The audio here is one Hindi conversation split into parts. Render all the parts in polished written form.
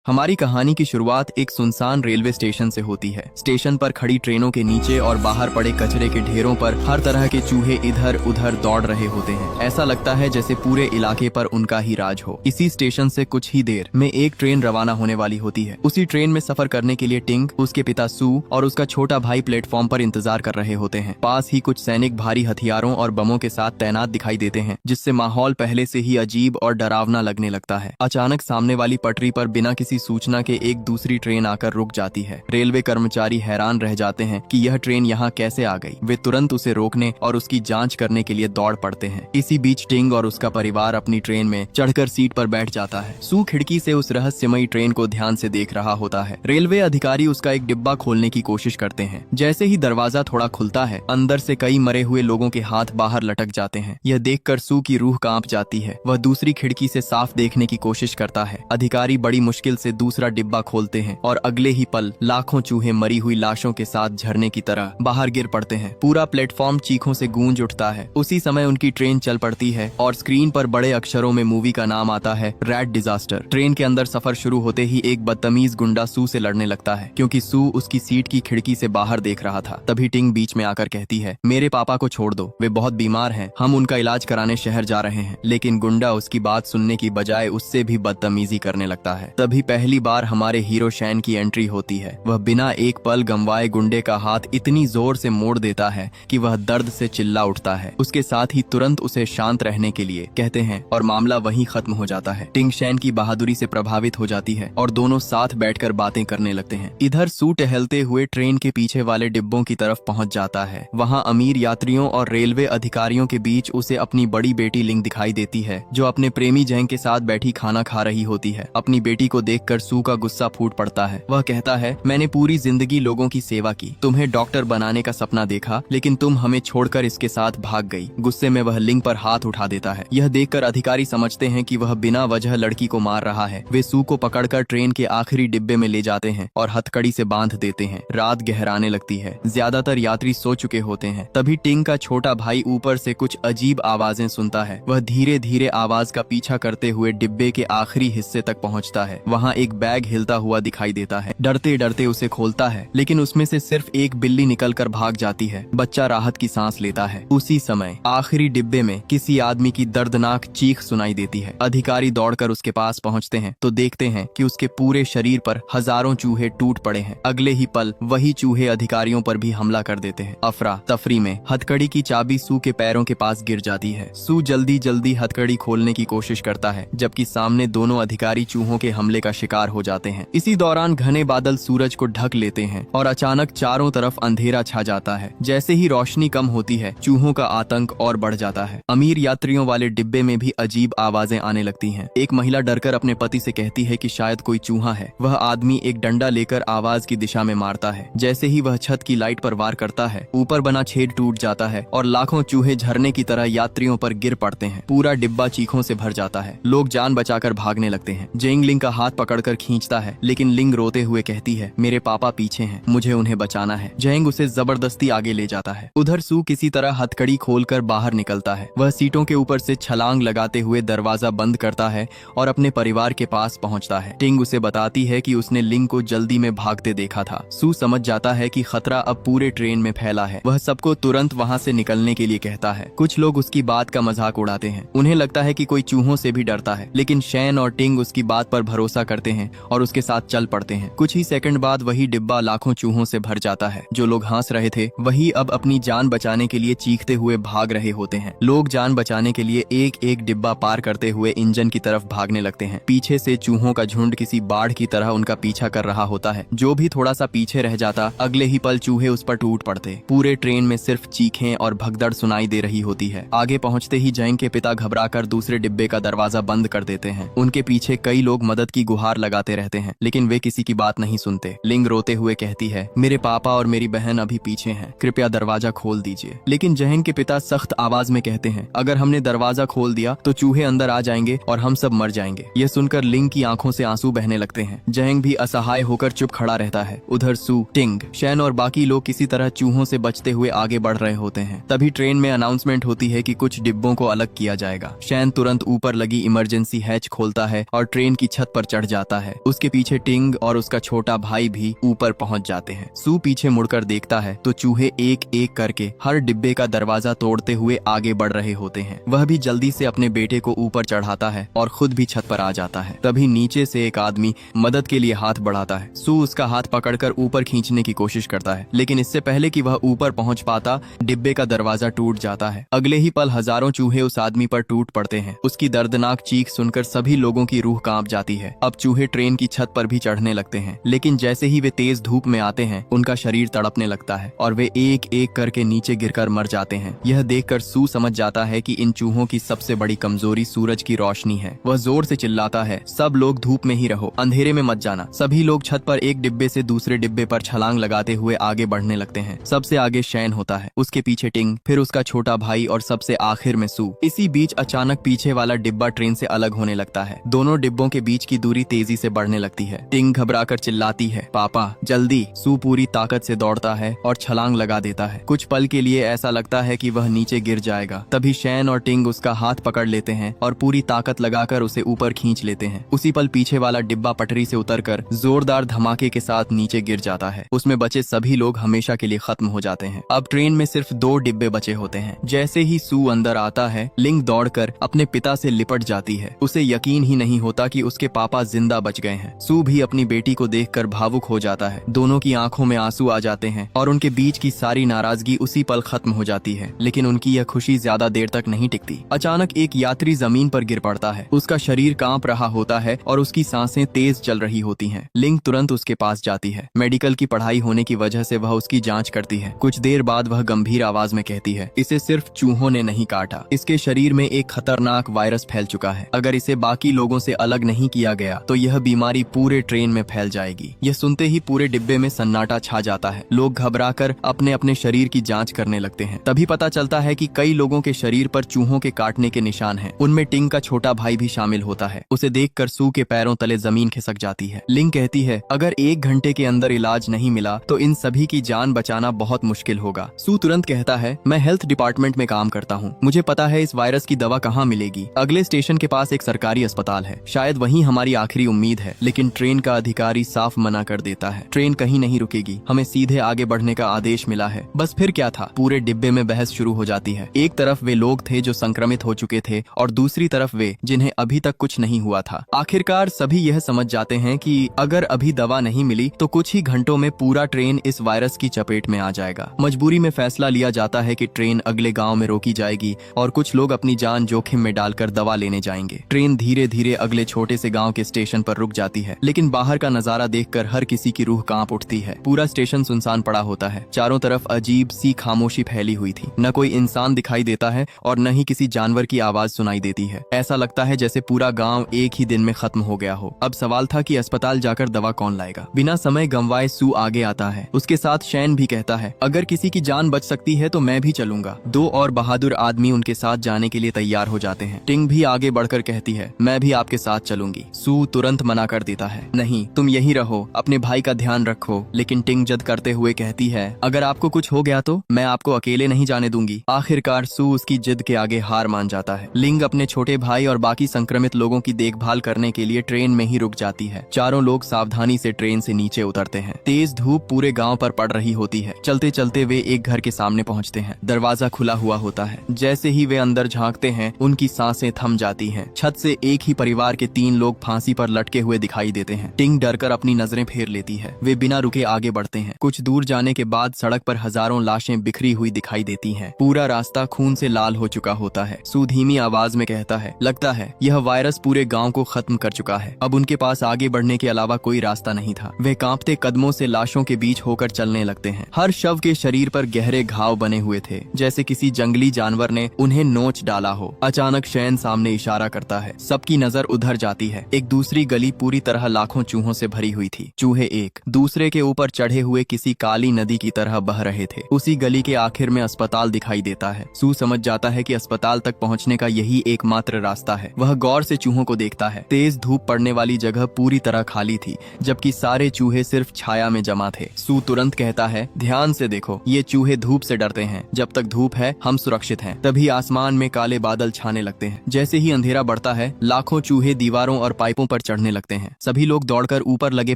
हमारी कहानी की शुरुआत एक सुनसान रेलवे स्टेशन से होती है। स्टेशन पर खड़ी ट्रेनों के नीचे और बाहर पड़े कचरे के ढेरों पर हर तरह के चूहे इधर उधर दौड़ रहे होते हैं। ऐसा लगता है जैसे पूरे इलाके पर उनका ही राज हो। इसी स्टेशन से कुछ ही देर में एक ट्रेन रवाना होने वाली होती है। उसी ट्रेन में सफर करने के लिए टिंग, उसके पिता सू और उसका छोटा भाई प्लेटफॉर्म पर इंतजार कर रहे होते हैं। पास ही कुछ सैनिक भारी हथियारों और बमों के साथ तैनात दिखाई देते हैं, जिससे माहौल पहले से ही अजीब और डरावना लगने लगता है। अचानक सामने वाली पटरी पर बिना किसी सूचना के एक दूसरी ट्रेन आकर रुक जाती है। रेलवे कर्मचारी हैरान रह जाते हैं कि यह ट्रेन यहाँ कैसे आ गई। वे तुरंत उसे रोकने और उसकी जांच करने के लिए दौड़ पड़ते हैं। इसी बीच टिंग और उसका परिवार अपनी ट्रेन में चढ़कर सीट पर बैठ जाता है। सू खिड़की से उस रहस्यमयी ट्रेन को ध्यान से देख रहा होता है। रेलवे अधिकारी उसका एक डिब्बा खोलने की कोशिश करते हैं। जैसे ही दरवाजा थोड़ा खुलता है, अंदर से कई मरे हुए लोगों के हाथ बाहर लटक जाते हैं। यह देखकर सू की रूह कांप जाती है। वह दूसरी खिड़की से साफ देखने की कोशिश करता है। अधिकारी बड़ी मुश्किल से दूसरा डिब्बा खोलते हैं और अगले ही पल लाखों चूहे मरी हुई लाशों के साथ झरने की तरह बाहर गिर पड़ते हैं। पूरा प्लेटफॉर्म चीखों से गूंज उठता है। उसी समय उनकी ट्रेन चल पड़ती है और स्क्रीन पर बड़े अक्षरों में मूवी का नाम आता है, रैट डिजास्टर। ट्रेन के अंदर सफर शुरू होते ही एक बदतमीज गुंडा सू से लड़ने लगता है, क्योंकि सू उसकी सीट की खिड़की से बाहर देख रहा था। तभी टिंग बीच में आकर कहती है, मेरे पापा को छोड़ दो, वे बहुत बीमार हैं, हम उनका इलाज कराने शहर जा रहे हैं। लेकिन गुंडा उसकी बात सुनने की बजाय उससे भी बदतमीजी करने लगता है। तभी पहली बार हमारे हीरो शैन की एंट्री होती है। वह बिना एक पल गंवाए गुंडे का हाथ इतनी जोर से मोड़ देता है कि वह दर्द से चिल्ला उठता है। उसके साथ ही तुरंत उसे शांत रहने के लिए कहते हैं और मामला वहीं खत्म हो जाता है। टिंग शैन की बहादुरी से प्रभावित हो जाती है और दोनों साथ बैठकर बातें करने लगते हैं। इधर सू टहलते हुए ट्रेन के पीछे वाले डिब्बों की तरफ पहुंच जाता है। वहां अमीर यात्रियों और रेलवे अधिकारियों के बीच उसे अपनी बड़ी बेटी लिंग दिखाई देती है, जो अपने प्रेमी जैंग के साथ बैठी खाना खा रही होती है। अपनी बेटी को देखकर सू का गुस्सा फूट पड़ता है। वह कहता है, मैंने पूरी जिंदगी लोगों की सेवा की, तुम्हें डॉक्टर बनाने का सपना देखा, लेकिन तुम हमें छोड़कर इसके साथ भाग गई। गुस्से में वह लिंग पर हाथ उठा देता है। यह देखकर अधिकारी समझते हैं कि वह बिना वजह लड़की को मार रहा है। वे सू को पकड़कर ट्रेन के आखिरी डिब्बे में ले जाते हैं और हथकड़ी से बांध देते हैं। रात गहराने लगती है। ज्यादातर यात्री सो चुके होते हैं। तभी टिंग का छोटा भाई ऊपर से कुछ अजीब आवाजें सुनता है। वह धीरे धीरे आवाज का पीछा करते हुए डिब्बे के आखिरी हिस्से तक पहुंचता है। वहां एक बैग हिलता हुआ दिखाई देता है। डरते डरते उसे खोलता है, लेकिन उसमें से सिर्फ एक बिल्ली निकलकर भाग जाती है। बच्चा राहत की सांस लेता है। उसी समय आखिरी डिब्बे में किसी आदमी की दर्दनाक चीख सुनाई देती है। अधिकारी दौड़कर उसके पास पहुंचते हैं तो देखते हैं कि उसके पूरे शरीर पर हजारों चूहे टूट पड़े हैं। अगले ही पल वही चूहे अधिकारियों पर भी हमला कर देते हैं। अफरा तफरी में हथकड़ी की चाबी सू के पैरों के पास गिर जाती है। सू जल्दी जल्दी हथकड़ी खोलने की कोशिश करता है, जबकि सामने दोनों अधिकारी चूहों के हमले का शिकार हो जाते हैं। इसी दौरान घने बादल सूरज को ढक लेते हैं और अचानक चारों तरफ अंधेरा छा जाता है। जैसे ही रोशनी कम होती है, चूहों का आतंक और बढ़ जाता है। अमीर यात्रियों वाले डिब्बे में भी अजीब आवाजें आने लगती हैं। एक महिला डरकर अपने पति से कहती है कि शायद कोई चूहा है। वह आदमी एक डंडा लेकर आवाज की दिशा में मारता है। जैसे ही वह छत की लाइट पर वार करता है, ऊपर बना छेद टूट जाता है और लाखों चूहे झरने की तरह यात्रियों पर गिर पड़ते हैं। पूरा डिब्बा चीखों से भर जाता है। लोग जान बचाकर भागने लगते हैं। जेंग लिंग का हाथ पकड़कर खींचता है, लेकिन लिंग रोते हुए कहती है, मेरे पापा पीछे हैं, मुझे उन्हें बचाना है। जेंग उसे जबरदस्ती आगे ले जाता है। उधर सू किसी तरह हथकड़ी खोलकर बाहर निकलता है। वह सीटों के ऊपर से छलांग लगाते हुए दरवाजा बंद करता है और अपने परिवार के पास पहुंचता है। टिंग उसे बताती है कि उसने लिंग को जल्दी में भागते देखा था। सू समझ जाता है कि खतरा अब पूरे ट्रेन में फैला है। वह सबको तुरंत वहां से निकलने के लिए कहता है। कुछ लोग उसकी बात का मजाक उड़ाते हैं। उन्हें लगता है कि कोई चूहों से भी डरता है, लेकिन शैन और टिंग उसकी बात पर भरोसा करते हैं और उसके साथ चल पड़ते हैं। कुछ ही सेकंड बाद वही डिब्बा लाखों चूहों से भर जाता है। जो लोग हंस रहे थे, वही अब अपनी जान बचाने के लिए चीखते हुए भाग रहे होते हैं। लोग जान बचाने के लिए एक एक डिब्बा पार करते हुए इंजन की तरफ भागने लगते हैं। पीछे से चूहों का झुंड किसी बाढ़ की तरह उनका पीछा कर रहा होता है। जो भी थोड़ा सा पीछे रह जाता, अगले ही पल चूहे उस पर टूट पड़ते। पूरे ट्रेन में सिर्फ चीखें और भगदड़ सुनाई दे रही होती है। आगे पहुंचते ही जैंग के पिता घबराकर दूसरे डिब्बे का दरवाजा बंद कर देते हैं। उनके पीछे कई लोग मदद की गुहार लगाते रहते हैं, लेकिन वे किसी की बात नहीं सुनते। लिंग रोते हुए कहती है, मेरे पापा और मेरी बहन अभी पीछे हैं, कृपया दरवाजा खोल दीजिए। लेकिन जैंग के पिता सख्त आवाज में कहते हैं, अगर हमने दरवाजा खोल दिया तो चूहे अंदर आ जाएंगे और हम सब मर जाएंगे। यह सुनकर लिंग की आंखों से आंसू बहने लगते हैं। जैंग भी असहाय होकर चुप खड़ा रहता है। उधर सू, टिंग, शैन और बाकी लोग किसी तरह चूहों से बचते हुए आगे बढ़ रहे होते हैं। तभी ट्रेन में अनाउंसमेंट होती है कि कुछ डिब्बों को अलग किया जाएगा। शैन तुरंत ऊपर लगी इमरजेंसी हैच खोलता है और ट्रेन की छत पर चढ़ जाता है। उसके पीछे टिंग और उसका छोटा भाई भी ऊपर पहुंच जाते हैं। सू पीछे मुड़कर देखता है तो चूहे एक एक करके हर डिब्बे का दरवाजा तोड़ते हुए आगे बढ़ रहे होते हैं। वह भी जल्दी से अपने बेटे को ऊपर चढ़ाता है और खुद भी छत पर आ जाता है। तभी नीचे से एक आदमी मदद के लिए हाथ बढ़ाता है। सू उसका हाथ पकड़कर ऊपर खींचने की कोशिश करता है, लेकिन इससे पहले कि वह ऊपर पहुंच पाता, डिब्बे का दरवाजा टूट जाता है। अगले ही पल हजारों चूहे उस आदमी पर टूट पड़ते हैं। उसकी दर्दनाक चीख सुनकर सभी लोगों की रूह कांप जाती है। अब चूहे ट्रेन की छत पर भी चढ़ने लगते हैं, लेकिन जैसे ही वे तेज धूप में आते हैं, उनका शरीर तड़पने लगता है और वे एक एक करके नीचे गिरकर मर जाते हैं। यह देखकर सू समझ जाता है कि इन चूहों की सबसे बड़ी कमजोरी सूरज की रोशनी है। वह जोर से चिल्लाता है, सब लोग धूप में ही रहो, अंधेरे में मत जाना। सभी लोग छत पर एक डिब्बे से दूसरे डिब्बे पर छलांग लगाते हुए आगे बढ़ने लगते हैं। सबसे आगे शैन होता है, उसके पीछे टिंग, फिर उसका छोटा भाई और सबसे आखिर में सू। इसी बीच अचानक पीछे वाला डिब्बा ट्रेन से अलग होने लगता है। दोनों डिब्बों के बीच की दूरी तेजी से बढ़ने लगती है। टिंग घबराकर चिल्लाती है, पापा जल्दी। सू पूरी ताकत से दौड़ता है और छलांग लगा देता है। कुछ पल के लिए ऐसा लगता है कि वह नीचे गिर जाएगा। तभी शैन और टिंग उसका हाथ पकड़ लेते हैं और पूरी ताकत लगाकर उसे ऊपर खींच लेते हैं। उसी पल पीछे वाला डिब्बा पटरी से उतरकर जोरदार धमाके के साथ नीचे गिर जाता है। उसमें बचे सभी लोग हमेशा के लिए खत्म हो जाते हैं। अब ट्रेन में सिर्फ 2 डिब्बे बचे होते हैं। जैसे ही सू अंदर आता है, लिंग दौड़कर अपने पिता से लिपट जाती है। उसे यकीन ही नहीं होता कि उसके पापा जिंदा बच गए हैं। सू भी अपनी बेटी को देखकर भावुक हो जाता है। दोनों की आंखों में आंसू आ जाते हैं और उनके बीच की सारी नाराजगी उसी पल खत्म हो जाती है। लेकिन उनकी यह खुशी ज्यादा देर तक नहीं टिकती। अचानक एक यात्री जमीन पर गिर पड़ता है। उसका शरीर कांप रहा होता है और उसकी सांसें तेज चल रही होती हैं। लिंग तुरंत उसके पास जाती है। मेडिकल की पढ़ाई होने की वजह से वह उसकी जांच करती है। कुछ देर बाद वह गंभीर आवाज में कहती है, इसे सिर्फ चूहों ने नहीं काटा, इसके शरीर में एक खतरनाक वायरस फैल चुका है। अगर इसे बाकी लोगों से अलग नहीं किया गया तो यह बीमारी पूरे ट्रेन में फैल जाएगी। यह सुनते ही पूरे डिब्बे में सन्नाटा छा जाता है। लोग घबराकर अपने अपने शरीर की जांच करने लगते हैं। तभी पता चलता है कि कई लोगों के शरीर पर चूहों के काटने के निशान हैं। उनमें टिंग का छोटा भाई भी शामिल होता है। उसे देखकर सू के पैरों तले जमीन खिसक जाती है। लिंग कहती है, अगर 1 घंटे के अंदर इलाज नहीं मिला तो इन सभी की जान बचाना बहुत मुश्किल होगा। सू तुरंत कहता है, मैं हेल्थ डिपार्टमेंट में काम करता हूँ, मुझे पता है इस वायरस की दवा कहाँ मिलेगी। अगले स्टेशन के पास एक सरकारी अस्पताल है, शायद वहीं हमारी आखिरी उम्मीद है। लेकिन ट्रेन का अधिकारी साफ मना कर देता है, ट्रेन कहीं नहीं रुकेगी, हमें सीधे आगे बढ़ने का आदेश मिला है। बस फिर क्या था, पूरे डिब्बे में बहस शुरू हो जाती है। एक तरफ वे लोग थे जो संक्रमित हो चुके थे और दूसरी तरफ वे जिन्हें अभी तक कुछ नहीं हुआ था। आखिरकार सभी यह समझ जाते हैं कि अगर अभी दवा नहीं मिली तो कुछ ही घंटों में पूरा ट्रेन इस वायरस की चपेट में आ जाएगा। मजबूरी में फैसला लिया जाता है कि ट्रेन अगले गांव में रोकी जाएगी और कुछ लोग अपनी जान जोखिम में डालकर दवा लेने जाएंगे। ट्रेन धीरे धीरे अगले छोटे से गांव के स्टेशन पर रुक जाती है, लेकिन बाहर का नजारा देखकर हर किसी की रूह कांप उठती है। पूरा स्टेशन सुनसान पड़ा होता है। चारों तरफ अजीब सी खामोशी फैली हुई थी। न कोई इंसान दिखाई देता है और न ही किसी जानवर की आवाज सुनाई देती है। ऐसा लगता है जैसे पूरा गांव एक ही दिन में खत्म हो गया हो। अब सवाल था कि अस्पताल जाकर दवा कौन लाएगा। बिना समय गंवाए सू आगे आता है। उसके साथ शैन भी कहता है, अगर किसी की जान बच सकती है तो मैं भी चलूंगा। 2 और बहादुर आदमी उनके साथ जाने के लिए तैयार हो जाते हैं। टिंग भी आगे बढ़कर कहती है, मैं भी आपके साथ चलूंगी। सू तुरंत मना कर देता है, नहीं, तुम यही रहो, अपने भाई का ध्यान रखो। लेकिन टिंग जद करते हुए कहती है, अगर आपको कुछ हो गया तो मैं आपको अकेले नहीं जाने दूंगी। आखिरकार सू उसकी जिद के आगे हार मान जाता है। लिंग अपने छोटे भाई और बाकी संक्रमित लोगों की देखभाल करने के लिए ट्रेन में ही रुक जाती है। चारों लोग सावधानी से ट्रेन से नीचे उतरते हैं। तेज धूप पूरे गांव पर पड़ रही होती है। चलते चलते वे एक घर के सामने पहुंचते हैं। दरवाजा खुला हुआ होता है। जैसे ही वे अंदर झांकते हैं, उनकी सांसें थम जाती हैं। छत से एक ही परिवार के 3 लोग फांसी पर लटके हुए दिखाई देते हैं। टिंग डरकर अपनी नजरें फेर लेती है। वे बिना रुके आगे बढ़ते हैं। कुछ दूर जाने के बाद सड़क पर हजारों लाशें बिखरी हुई दिखाई देती हैं। पूरा रास्ता खून से लाल हो चुका होता है। सू धीमी आवाज में कहता है, लगता है यह वायरस पूरे गांव को खत्म कर चुका है। अब उनके पास आगे बढ़ने के अलावा कोई रास्ता नहीं था। वे कांपते कदमों से लाशों के बीच होकर चलने लगते हैं। हर शव के शरीर पर गहरे घाव बने हुए थे, जैसे किसी जंगली जानवर ने उन्हें नोच डाला हो। अचानक शैन सामने इशारा करता है। सबकी नजर उधर जाती है। एक दूसरी गली पूरी तरह लाखों चूहों से भरी हुई थी। चूहे एक दूसरे के ऊपर चढ़े हुए किसी काली नदी की तरह बह रहे थे। उसी गली के आखिर में अस्पताल दिखाई देता है। सू समझ जाता है कि अस्पताल तक पहुंचने का यही एकमात्र रास्ता है। वह गौर से चूहों को देखता है। तेज धूप पड़ने वाली जगह पूरी तरह खाली थी, जबकि सारे चूहे सिर्फ छाया में जमा थे। सू तुरंत कहता है, ध्यान से देखो, ये चूहे धूप से डरते हैं। जब तक धूप है हम सुरक्षित हैं। तभी आसमान में काले बादल छाने लगते हैं। जैसे ही अंधेरा बढ़ता है, लाखों चूहे दीवारों और पाइपों पर चढ़ने लगते हैं। सभी लोग दौड़कर ऊपर लगे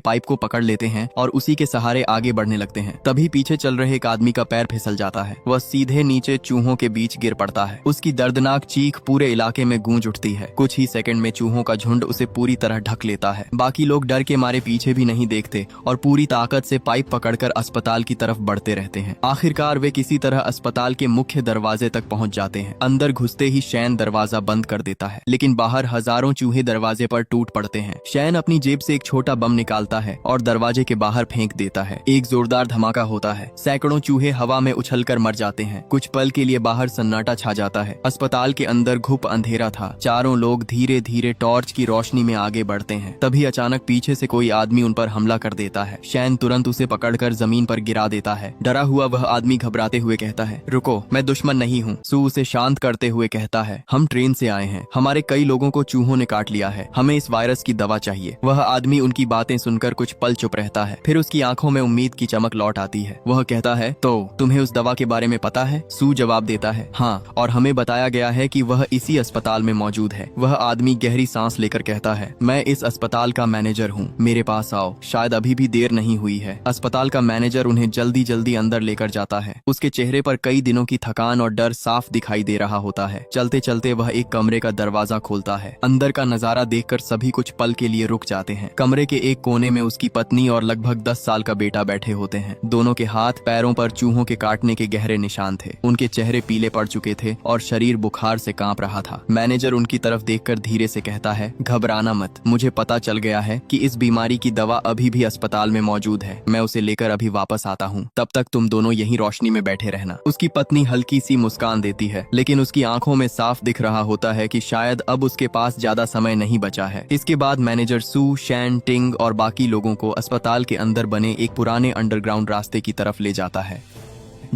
पाइप को पकड़ लेते हैं और उसी के सहारे आगे बढ़ने लगते हैं। तभी पीछे चल रहे एक आदमी का पैर फिसल जाता है। वह सीधे नीचे चूहों के बीच गिर पड़ता है। उसकी दर्दनाक चीख पूरे इलाके में गूंज उठती है। कुछ ही सेकंड में चूहों का झुंड उसे पूरी तरह ढक लेता है। बाकी लोग डर के मारे पीछे भी नहीं देखते और पूरी ताकत से पाइप पकड़कर अस्पताल की तरफ बढ़ते रहते हैं। आखिरकार वे किसी तरह अस्पताल के मुख्य दरवाजे तक पहुंच जाते हैं। अंदर घुसते ही शैन दरवाजा बंद कर देता है, लेकिन बाहर हजारों चूहे दरवाजे पर टूट पड़ते हैं। शैन अपनी जेब से एक छोटा बम निकालता है और दरवाजे के बाहर फेंक देता है। एक जोरदार धमाका होता है। सैकड़ों चूहे हवा में उछलकर मर जाते हैं। कुछ पल के लिए बाहर सन्नाटा छा जाता है। अस्पताल के अंदर घुप अंधेरा था। चारों लोग धीरे धीरे टॉर्च की रोशनी में आगे बढ़ते हैं। तभी अचानक पीछे से कोई आदमी उन पर हमला कर देता है। शैन तुरंत उसे पकड़कर जमीन पर गिरा देता है। डरा हुआ वह आदमी घबराते हुए कहता है, रुको, मैं दुश्मन नहीं हूँ। सू उसे शांत करते हुए कहता है, हम ट्रेन से आए हैं। हमारे कई लोगों को चूहों ने काट लिया है। हमें इस वायरस की दवा चाहिए। वह आदमी उनकी बातें सुनकर कुछ पल चुप रहता है। फिर उसकी आंखों में उम्मीद की चमक लौट आती है। वह कहता है, तो तुम्हें उस दवा के बारे में पता है? सू जवाब देता है, हाँ, और हमें बताया गया है कि वह इसी अस्पताल में मौजूद है। वह आदमी गहरी सांस लेकर कहता है, मैं इस अस्पताल का मैनेजर हूँ, मेरे पास आओ, शायद अभी भी देर नहीं हुई है। अस्पताल का मैनेजर उन्हें जल्दी जल्दी अंदर लेकर जाता है। उसके चेहरे पर कई दिनों की थकान और डर साफ दिखाई दे रहा होता है। चलते चलते वह एक कमरे का दरवाजा खोलता है। अंदर का नजारा देखकर सभी कुछ पल के लिए रुक जाते हैं। कमरे के एक कोने में उसकी पत्नी और लगभग 10 साल का बेटा बैठे होते हैं। दोनों के हाथ पैरों पर चूहों के काटने के गहरे निशान थे। उनके चेहरे पीले पड़ चुके थे और शरीर बुखार से कांप रहा था। मैनेजर उनकी तरफ देखकर धीरे से कहता है, घबराना मत, मुझे पता चल गया है कि इस बीमारी की दवा अभी भी अस्पताल में मौजूद है। मैं उसे लेकर अभी वापस आता हूँ। तब तक तुम दोनों यहीं रोशनी में बैठे रहना। उसकी पत्नी हल्की सी मुस्कान देती है, लेकिन उसकी आंखों में साफ दिख रहा होता है कि शायद अब उसके पास ज्यादा समय नहीं बचा है। इसके बाद मैनेजर सू, शैन, टिंग और बाकी लोगों को अस्पताल के अंदर बने एक पुराने अंडरग्राउंड रास्ते की तरफ ले जाता है।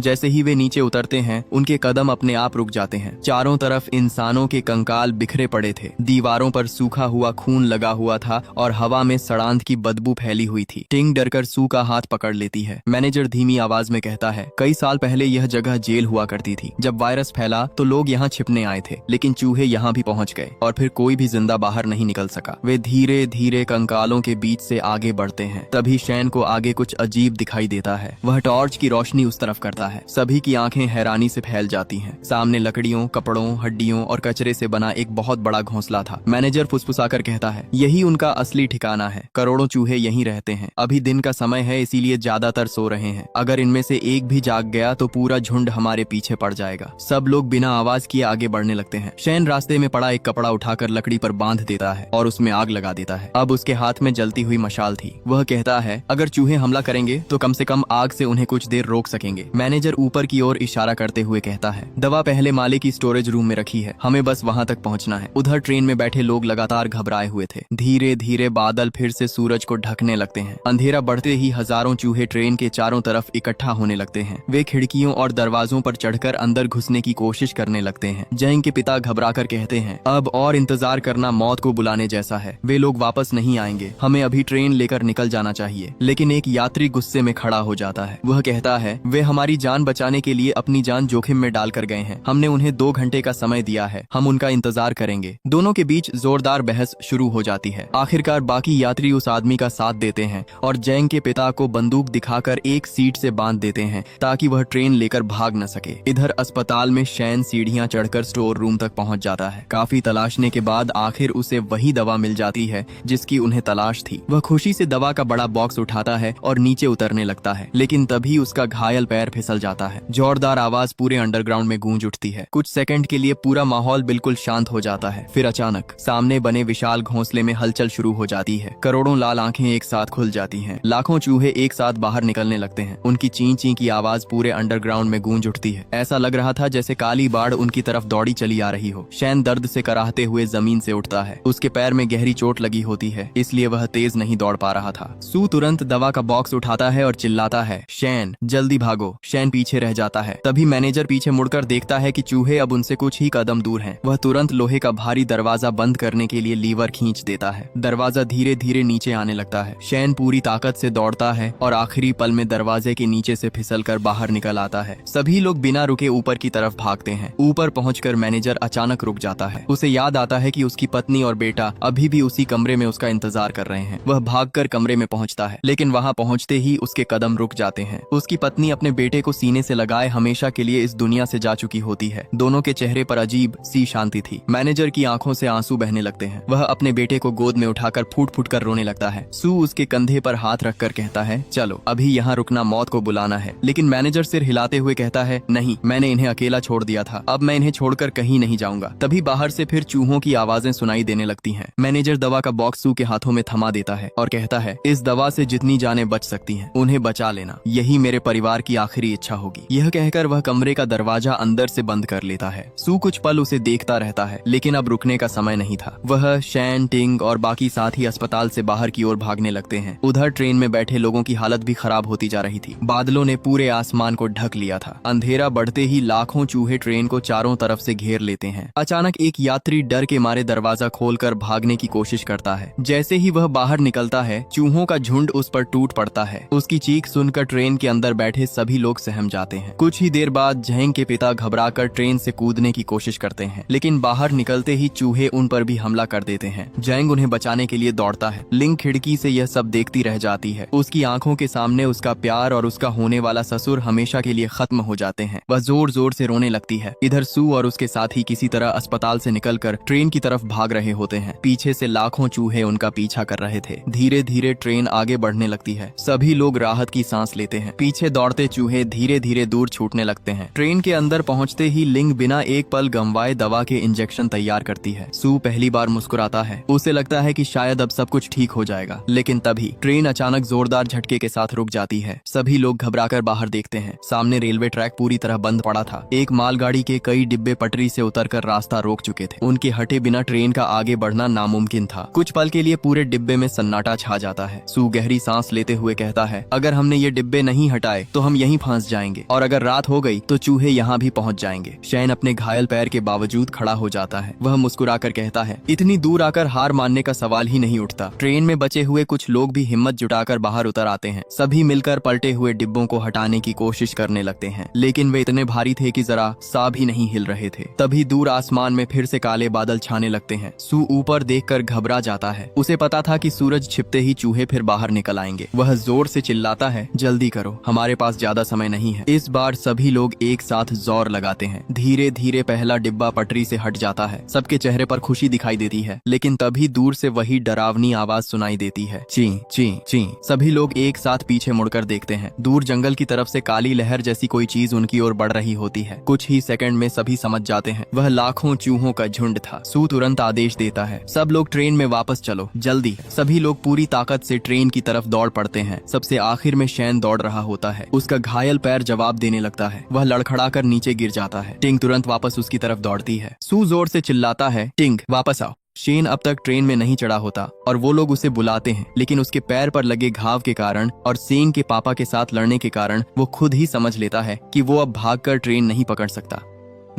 जैसे ही वे नीचे उतरते हैं, उनके कदम अपने आप रुक जाते हैं। चारों तरफ इंसानों के कंकाल बिखरे पड़े थे। दीवारों पर सूखा हुआ खून लगा हुआ था और हवा में सड़ांध की बदबू फैली हुई थी। टिंग डरकर सू का हाथ पकड़ लेती है। मैनेजर धीमी आवाज में कहता है, कई साल पहले यह जगह जेल हुआ करती थी। जब वायरस फैला तो लोग यहाँ छिपने आए थे, लेकिन चूहे यहाँ भी पहुँच गए और फिर कोई भी जिंदा बाहर नहीं निकल सका। वे धीरे धीरे कंकालों के बीच से आगे बढ़ते हैं। तभी शैन को आगे कुछ अजीब दिखाई देता है। वह टॉर्च की रोशनी उस तरफ करता है। सभी की आंखें हैरानी से फैल जाती हैं। सामने लकड़ियों, कपड़ों, हड्डियों और कचरे से बना एक बहुत बड़ा घोंसला था। मैनेजर फुसफुसाकर कहता है, यही उनका असली ठिकाना है। करोड़ों चूहे यहीं रहते हैं। अभी दिन का समय है, इसीलिए ज्यादातर सो रहे हैं। अगर इनमें से एक भी जाग गया तो पूरा झुंड हमारे पीछे पड़ जाएगा। सब लोग बिना आवाज किए आगे बढ़ने लगते हैं। शैन रास्ते में पड़ा एक कपड़ा उठाकर लकड़ी पर बांध देता है और उसमें आग लगा देता है। अब उसके हाथ में जलती हुई मशाल थी। वह कहता है, अगर चूहे हमला करेंगे तो कम से कम आग से उन्हें कुछ देर रोक सकेंगे। मैनेजर ऊपर की ओर इशारा करते हुए कहता है, दवा पहले माले की स्टोरेज रूम में रखी है, हमें बस वहां तक पहुंचना है। उधर ट्रेन में बैठे लोग लगातार घबराए हुए थे। धीरे धीरे बादल फिर से सूरज को ढकने लगते हैं। अंधेरा बढ़ते ही हजारों चूहे ट्रेन के चारों तरफ इकट्ठा होने लगते हैं। वे खिड़कियों और दरवाजों पर चढ़कर अंदर घुसने की कोशिश करने लगते हैं। जैंग के पिता घबराकर कहते हैं, अब और इंतजार करना मौत को बुलाने जैसा है। वे लोग वापस नहीं आएंगे, हमें अभी ट्रेन लेकर निकल जाना चाहिए। लेकिन एक यात्री गुस्से में खड़ा हो जाता है। वह कहता है, वे हमारी जान बचाने के लिए अपनी जान जोखिम में डालकर गए हैं। हमने उन्हें 2 घंटे का समय दिया है, हम उनका इंतजार करेंगे। दोनों के बीच जोरदार बहस शुरू हो जाती है। आखिरकार बाकी यात्री उस आदमी का साथ देते हैं और जैंग के पिता को बंदूक दिखाकर एक सीट से बांध देते हैं ताकि वह ट्रेन लेकर भाग न सके। इधर अस्पताल में शैन सीढ़ियां चढ़कर स्टोर रूम तक पहुंच जाता है। काफी तलाशने के बाद आखिर उसे वही दवा मिल जाती है जिसकी उन्हें तलाश थी। वह खुशी से दवा का बड़ा बॉक्स उठाता है और नीचे उतरने लगता है, लेकिन तभी उसका घायल पैर फिसल जाता है। जोरदार आवाज पूरे अंडरग्राउंड में गूंज उठती है। कुछ सेकंड के लिए पूरा माहौल बिल्कुल शांत हो जाता है। फिर अचानक सामने बने विशाल घोंसले में हलचल शुरू हो जाती है। करोड़ों लाल आंखें एक साथ खुल जाती हैं। लाखों चूहे एक साथ बाहर निकलने लगते हैं। उनकी ची ची की आवाज पूरे अंडरग्राउंड में गूंज उठती है। ऐसा लग रहा था जैसे काली बाढ़ उनकी तरफ दौड़ी चली आ रही हो। शैन दर्द से कराहते हुए जमीन से उठता है। उसके पैर में गहरी चोट लगी होती है, इसलिए वह तेज नहीं दौड़ पा रहा था। सू तुरंत दवा का बॉक्स उठाता है और चिल्लाता है, शैन जल्दी भागो। शैन शैन पीछे रह जाता है। तभी मैनेजर पीछे मुड़कर देखता है कि चूहे अब उनसे कुछ ही कदम दूर हैं। वह तुरंत लोहे का भारी दरवाजा बंद करने के लिए लीवर खींच देता है। दरवाजा धीरे धीरे नीचे आने लगता है। शैन पूरी ताकत से दौड़ता है और आखिरी पल में दरवाजे के नीचे से फिसलकर बाहर निकल आता है। सभी लोग बिना रुके ऊपर की तरफ भागते हैं। ऊपर पहुंचकर मैनेजर अचानक रुक जाता है। उसे याद आता है कि उसकी पत्नी और बेटा अभी भी उसी कमरे में उसका इंतजार कर रहे हैं। वह भागकर कमरे में पहुंचता है, लेकिन वहां पहुंचते ही उसके कदम रुक जाते हैं। उसकी पत्नी अपने बेटे को सीने से लगाए हमेशा के लिए इस दुनिया से जा चुकी होती है। दोनों के चेहरे पर अजीब सी शांति थी। मैनेजर की आंखों से आंसू बहने लगते हैं। वह अपने बेटे को गोद में उठाकर फूट फूट कर रोने लगता है। सू उसके कंधे पर हाथ रखकर कहता है, चलो अभी यहाँ रुकना मौत को बुलाना है। लेकिन मैनेजर सिर हिलाते हुए कहता है, नहीं, मैंने इन्हें अकेला छोड़ दिया था, अब मैं इन्हें छोड़कर कहीं नहीं जाऊंगा। तभी बाहर से फिर चूहों की आवाजें सुनाई देने लगती हैं। मैनेजर दवा का बॉक्स सू के हाथों में थमा देता है और कहता है, इस दवा से जितनी जानें बच सकती हैं, उन्हें बचा लेना, यही मेरे परिवार की आखिरी इच्छा होगी। यह कहकर वह कमरे का दरवाजा अंदर से बंद कर लेता है। सू कुछ पल उसे देखता रहता है, लेकिन अब रुकने का समय नहीं था। वह, शैन, टिंग और बाकी साथी अस्पताल से बाहर की ओर भागने लगते हैं। उधर ट्रेन में बैठे लोगों की हालत भी खराब होती जा रही थी। बादलों ने पूरे आसमान को ढक लिया था। अंधेरा बढ़ते ही लाखों चूहे ट्रेन को चारों तरफ से घेर लेते हैं। अचानक एक यात्री डर के मारे दरवाजा खोलकर भागने की कोशिश करता है। जैसे ही वह बाहर निकलता है, चूहों का झुंड उस पर टूट पड़ता है। उसकी चीख सुनकर ट्रेन के अंदर बैठे सभी लोग सहम जाते हैं। कुछ ही देर बाद झेंग के पिता घबराकर ट्रेन से कूदने की कोशिश करते हैं, लेकिन बाहर निकलते ही चूहे उन पर भी हमला कर देते हैं। झेंग उन्हें बचाने के लिए दौड़ता है। लिंग खिड़की से यह सब देखती रह जाती है। उसकी आंखों के सामने उसका प्यार और उसका होने वाला ससुर हमेशा के लिए खत्म हो जाते हैं। वह जोर जोर से रोने लगती है। इधर सू और उसके साथी किसी तरह अस्पताल से निकलकर ट्रेन की तरफ भाग रहे होते हैं। पीछे से लाखों चूहे उनका पीछा कर रहे थे। धीरे धीरे ट्रेन आगे बढ़ने लगती है। सभी लोग राहत की सांस लेते हैं। पीछे दौड़ते चूहे धीरे धीरे दूर छूटने लगते हैं। ट्रेन के अंदर पहुंचते ही लिंग बिना एक पल गंवाए दवा के इंजेक्शन तैयार करती है। सू पहली बार मुस्कुराता है। उसे लगता है कि शायद अब सब कुछ ठीक हो जाएगा, लेकिन तभी ट्रेन अचानक जोरदार झटके के साथ रुक जाती है। सभी लोग घबराकर बाहर देखते हैं। सामने रेलवे ट्रैक पूरी तरह बंद पड़ा था। एक मालगाड़ी के कई डिब्बे पटरी से उतरकर रास्ता रोक चुके थे। उनके हटे बिना ट्रेन का आगे बढ़ना नामुमकिन था। कुछ पल के लिए पूरे डिब्बे में सन्नाटा छा जाता है। सू गहरी सांस लेते हुए कहता है, अगर हमने ये डिब्बे नहीं हटाए तो हम यहीं फंस जाएंगे, और अगर रात हो गई तो चूहे यहाँ भी पहुँच जाएंगे। शैन अपने घायल पैर के बावजूद खड़ा हो जाता है। वह मुस्कुराकर कहता है, इतनी दूर आकर हार मानने का सवाल ही नहीं उठता। ट्रेन में बचे हुए कुछ लोग भी हिम्मत जुटाकर बाहर उतर आते हैं। सभी मिलकर पलटे हुए डिब्बों को हटाने की कोशिश करने लगते हैं, लेकिन वे इतने भारी थे कि जरा सा भी नहीं हिल रहे थे। तभी दूर आसमान में फिर से काले बादल छाने लगते हैं। सू ऊपर देखकर घबरा जाता है। उसे पता था कि सूरज छिपते ही चूहे फिर बाहर निकल आएंगे। वह जोर से चिल्लाता है, जल्दी करो, हमारे पास ज्यादा समय नहीं है। इस बार सभी लोग एक साथ जोर लगाते हैं। धीरे धीरे पहला डिब्बा पटरी से हट जाता है। सबके चेहरे पर खुशी दिखाई देती है, लेकिन तभी दूर से वही डरावनी आवाज सुनाई देती है, ची ची ची। सभी लोग एक साथ पीछे मुड़कर देखते हैं। दूर जंगल की तरफ से काली लहर जैसी कोई चीज उनकी ओर बढ़ रही होती है। कुछ ही सेकंड में सभी समझ जाते हैं, वह लाखों चूहों का झुंड था। सू तुरंत आदेश देता है, सब लोग ट्रेन में वापस चलो, जल्दी। सभी लोग पूरी ताकत से ट्रेन की तरफ दौड़ पड़ते हैं। सबसे आखिर में शैन दौड़ रहा होता है। उसका घायल पैर जवाब देने लगता है। वह लड़खड़ाकर नीचे गिर जाता है। टिंग तुरंत वापस उसकी तरफ दौड़ती है। सू जोर से चिल्लाता है, टिंग वापस आओ। शेन अब तक ट्रेन में नहीं चढ़ा होता और वो लोग उसे बुलाते हैं, लेकिन उसके पैर पर लगे घाव के कारण और सेंग के पापा के साथ लड़ने के कारण वो खुद ही समझ लेता है कि वो अब भागकर ट्रेन नहीं पकड़ सकता।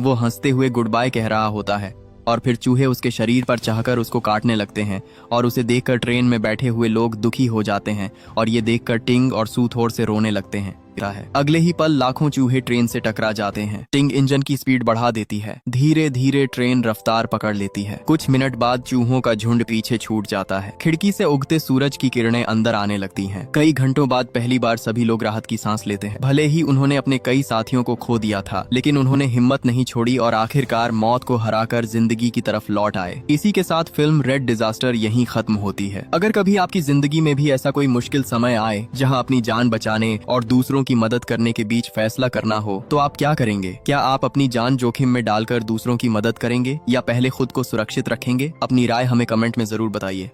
वो हंसते हुए गुड बाय कह रहा होता है और फिर चूहे उसके शरीर पर चाहकर उसको काटने लगते हैं और उसे देखकर ट्रेन में बैठे हुए लोग दुखी हो जाते हैं और ये देखकर टिंग और सू थोर से रोने लगते हैं। अगले ही पल लाखों चूहे ट्रेन से टकरा जाते हैं। टिंग इंजन की स्पीड बढ़ा देती है। धीरे धीरे ट्रेन रफ्तार पकड़ लेती है। कुछ मिनट बाद चूहों का झुंड पीछे छूट जाता है। खिड़की से उगते सूरज की किरणें अंदर आने लगती हैं। कई घंटों बाद पहली बार सभी लोग राहत की सांस लेते हैं। भले ही उन्होंने अपने कई साथियों को खो दिया था, लेकिन उन्होंने हिम्मत नहीं छोड़ी और आखिरकार मौत को हराकर जिंदगी की तरफ लौट आए। इसी के साथ फिल्म रेड डिजास्टर यहीं खत्म होती है। अगर कभी आपकी जिंदगी में भी ऐसा कोई मुश्किल समय आए जहाँ अपनी जान बचाने और दूसरों की मदद करने के बीच फैसला करना हो, तो आप क्या करेंगे? क्या आप अपनी जान जोखिम में डालकर दूसरों की मदद करेंगे या पहले खुद को सुरक्षित रखेंगे? अपनी राय हमें कमेंट में जरूर बताइए।